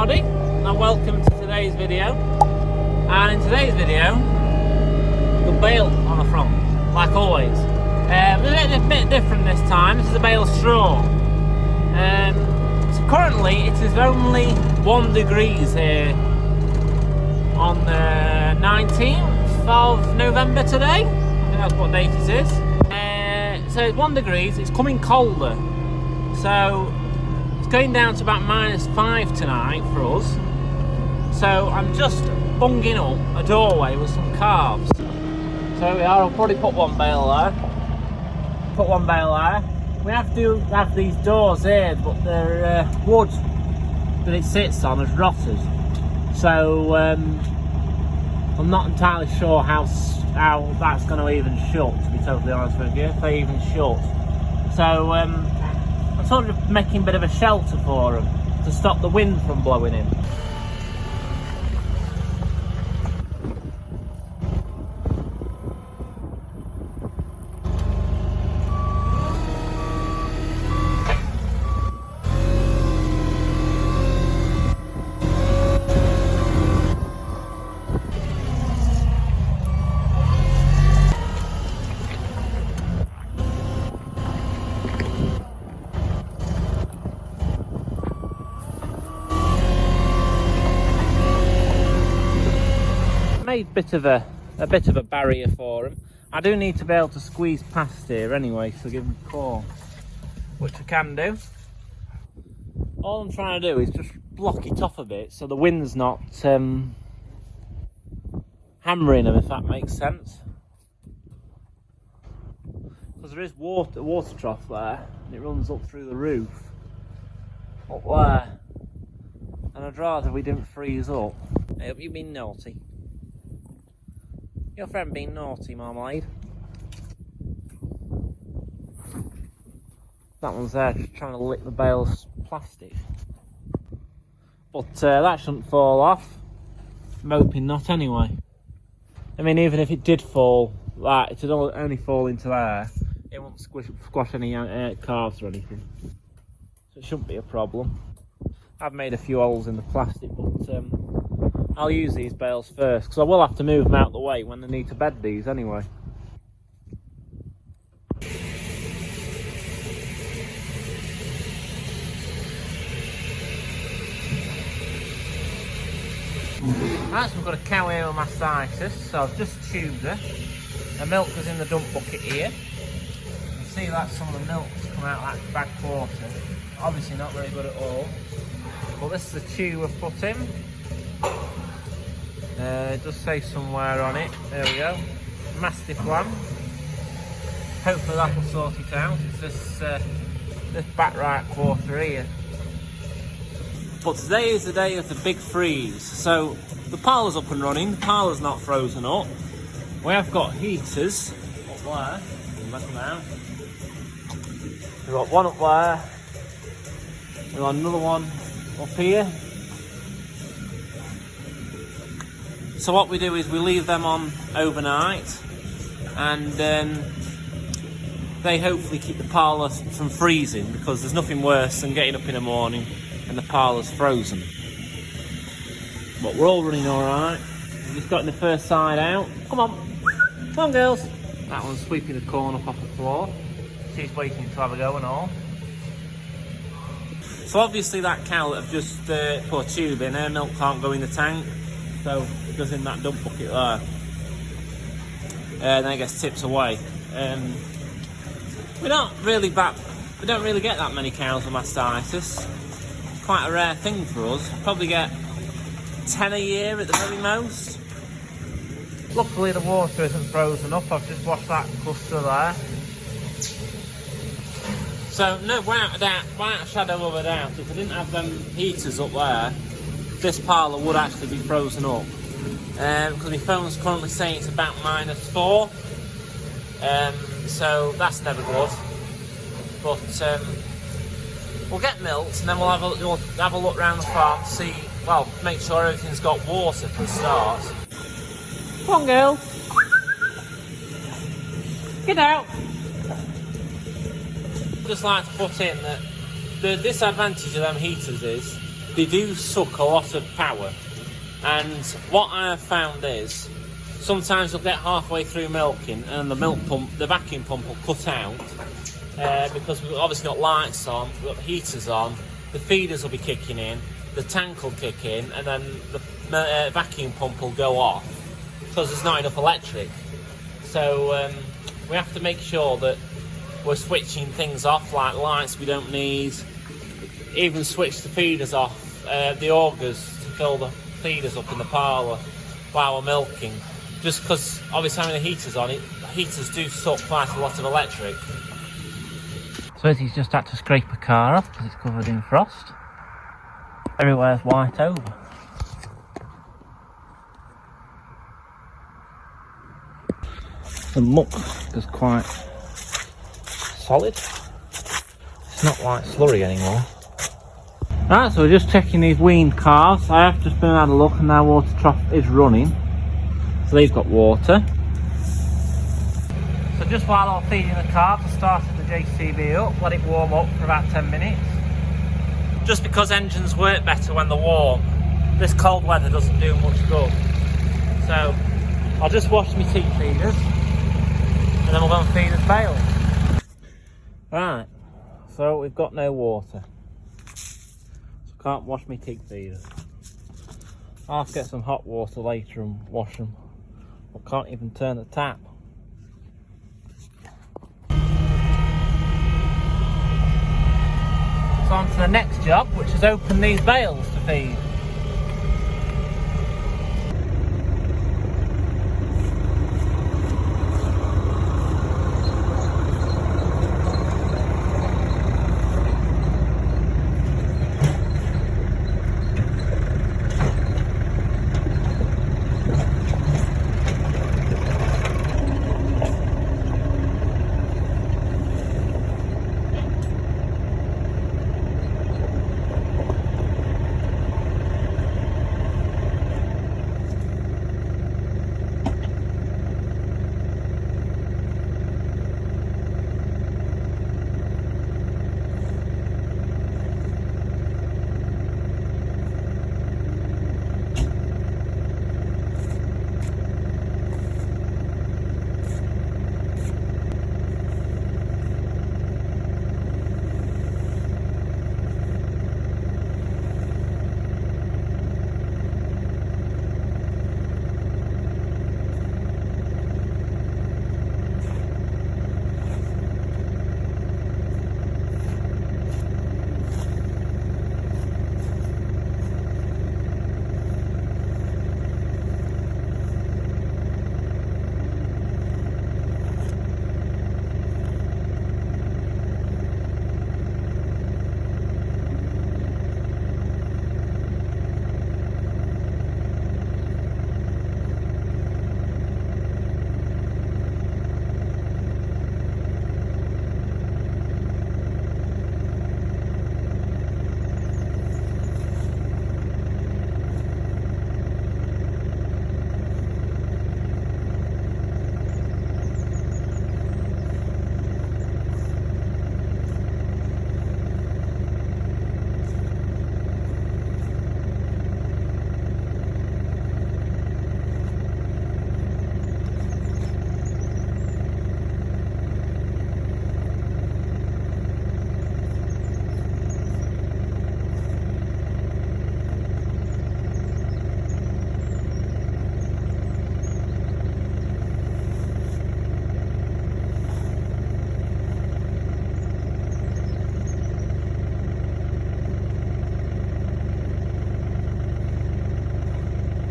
everybody, and welcome to today's video. And in today's video, the bale on the front, like always. A bit different this time. This is a bale of straw. So currently it is only 1 degrees here on the 19th of November today. I think that's what date it is. So it's 1 degrees, it's coming colder. So it's going down to about -5 tonight for us. So I'm just bunging up a doorway with some calves. So we are, I'll probably put one bale there. Put one bale there. We have to have these doors here, but they're wood that it sits on has rotted. So I'm not entirely sure how that's going to even shut, to be totally honest with you, if they even shut. So I'm sort of making a bit of a shelter for them to stop the wind from blowing in. Made a bit of a barrier for him. I do need to be able to squeeze past here anyway, so give him a call, which I can do. All I'm trying to do is just block it off a bit so the wind's not hammering him, if that makes sense. Because there is a water trough there, and it runs up through the roof up there, and I'd rather we didn't freeze up. I hope you've been naughty. Your friend being naughty, Marmalade. That one's there just trying to lick the bale's plastic. But that shouldn't fall off. I'm hoping not anyway. I mean, even if it did fall, it would only fall into there. It won't squash any calves or anything. So it shouldn't be a problem. I've made a few holes in the plastic, but I'll use these bales first, because I will have to move them out the way when they need to bed these anyway. Right, so we've got a cow here with mastitis, so I've just tubed her. The milk was in the dump bucket here. You can see that some of the milk's come out like bad water. Obviously not very good at all. But this is the tube I've put in. It does say somewhere on it, there we go, Mastiff Lamb. Hopefully that will sort it out. It's this back right quarter here. But today is the day of the big freeze, so the parlour's up and running, the parlour's not frozen up. We have got heaters up there, let them out. We've got one up there, we've got another one up here. So what we do is we leave them on overnight, and they hopefully keep the parlour from freezing, because there's nothing worse than getting up in the morning and the parlour's frozen. But we're all running alright. We've just gotten the first side out. Come on girls. That one's sweeping the corn up off the floor. She's waiting to have a go and all. So obviously that cow that I've just put a tube in, her milk can't go in the tank. So it goes in that dump bucket there, and then it gets tipped away. We don't really get that many cows with mastitis. It's quite a rare thing for us. Probably get 10 a year at the very most. Luckily the water isn't frozen up. I've just washed that cluster there. So no, without a shadow of a doubt, if I didn't have them heaters up there, this parlour would actually be frozen up, because my phone's currently saying it's about -4, so that's never good. But we'll get milked, and then we'll have a look around the farm to see, well, make sure everything's got water for a start. Come on girl, get out. Just like to put in that the disadvantage of them heaters is they do suck a lot of power. And what I have found is, sometimes you'll get halfway through milking and the milk pump, the vacuum pump will cut out because we've obviously got lights on, we've got heaters on, the feeders will be kicking in, the tank will kick in, and then the vacuum pump will go off because there's not enough electric. So we have to make sure that we're switching things off, like lights we don't need, even switch the feeders off, the augers to fill the feeders up in the parlour while we're milking. Just because obviously having the heaters on, heaters do suck quite a lot of electric. So Izzy's just had to scrape a car off because it's covered in frost. Everywhere's white over. The muck is quite solid. It's not like slurry anymore. Right, so we're just checking these weaned calves. I have just been and had a look and their water trough is running. So they've got water. So just while I was feeding the calves, I started the JCB up, let it warm up for about 10 minutes. Just because engines work better when they're warm, this cold weather doesn't do much good. So I'll just wash my teat feeders and then we'll go and feed this bale. Right, so we've got no water. So can't wash my teat feeders. I'll have to get some hot water later and wash them. I can't even turn the tap. So on to the next job, which is open these bales to feed.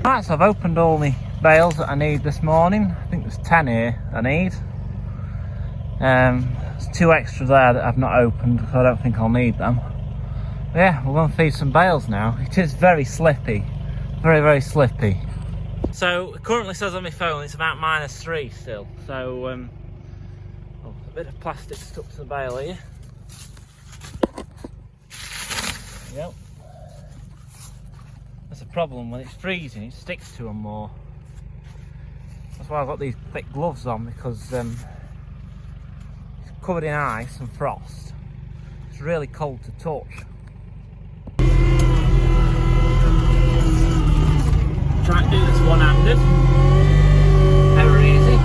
Right, so I've opened all the bales that I need this morning. I think there's 10 here I need. There's 2 extra there that I've not opened because I don't think I'll need them. But yeah, we're going to feed some bales now. It is very slippy, very, very slippy. So it currently says on my phone it's about -3 still. So a bit of plastic stuck to the bale here. Yep. That's a problem when it's freezing, it sticks to them more. That's why I've got these thick gloves on, because it's covered in ice and frost. It's really cold to touch. try and do this one-handed. Never easy.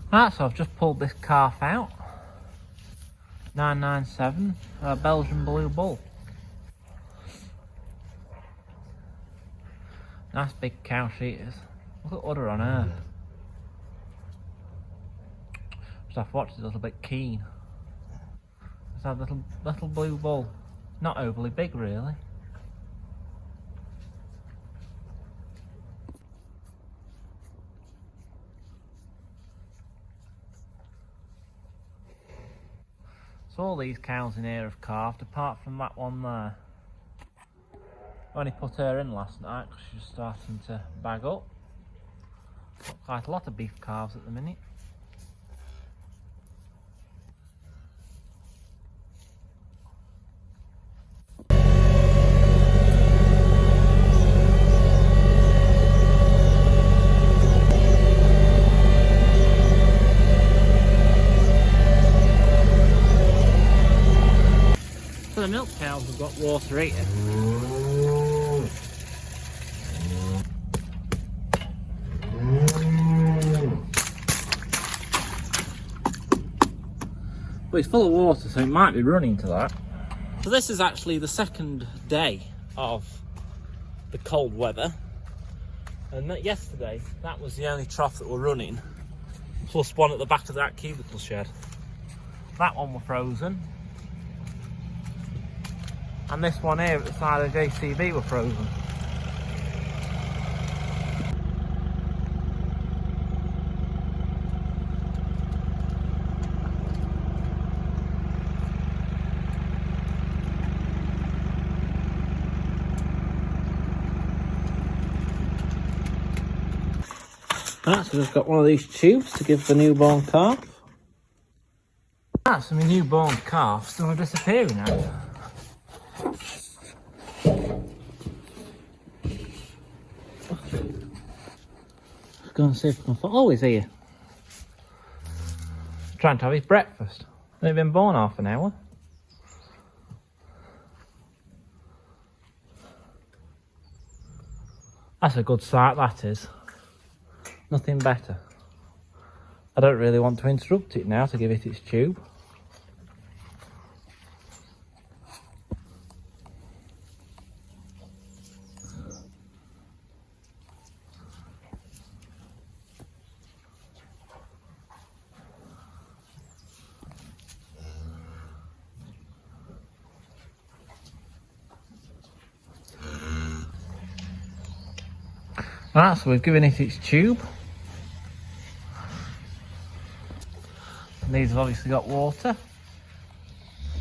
Right, so I've just pulled this calf out. 997, Belgian Blue Bull. Nice big cow she is. Look at udder on her. Just have to watch it a little bit keen. Just have a little blue bull. Not overly big really. So all these cows in here have calved, apart from that one there. I only put her in last night because she's starting to bag up. Got quite a lot of beef calves at the minute. So the milk cows have got water eating. But it's full of water, so it might be running to that. So this is actually the second day of the cold weather. And yesterday, that was the only trough that were running. Plus one at the back of that cubicle shed. That one were frozen. And this one here at the side of the JCB were frozen. Right, so we've got one of these tubes to give the newborn calf. Right, so my newborn calf's still disappearing now. Let's go and see if I can find. Oh, he's here. Trying to have his breakfast. They've been born half an hour. That's a good sight, that is. Nothing better. I don't really want to interrupt it now to give it its tube. Right, so we've given it its tube. And these have obviously got water.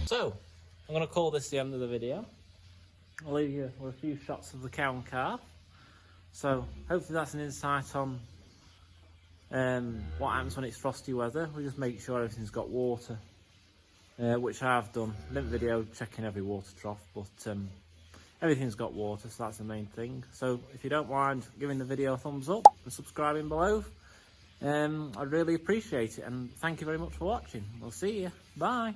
So, I'm going to call this the end of the video. I'll leave you with a few shots of the cow and calf. So, hopefully that's an insight on what happens when it's frosty weather. We just make sure everything's got water, which I have done. I didn't video checking every water trough, but everything's got water, so that's the main thing. So if you don't mind giving the video a thumbs up and subscribing below, I'd really appreciate it. And thank you very much for watching. We'll see you. Bye.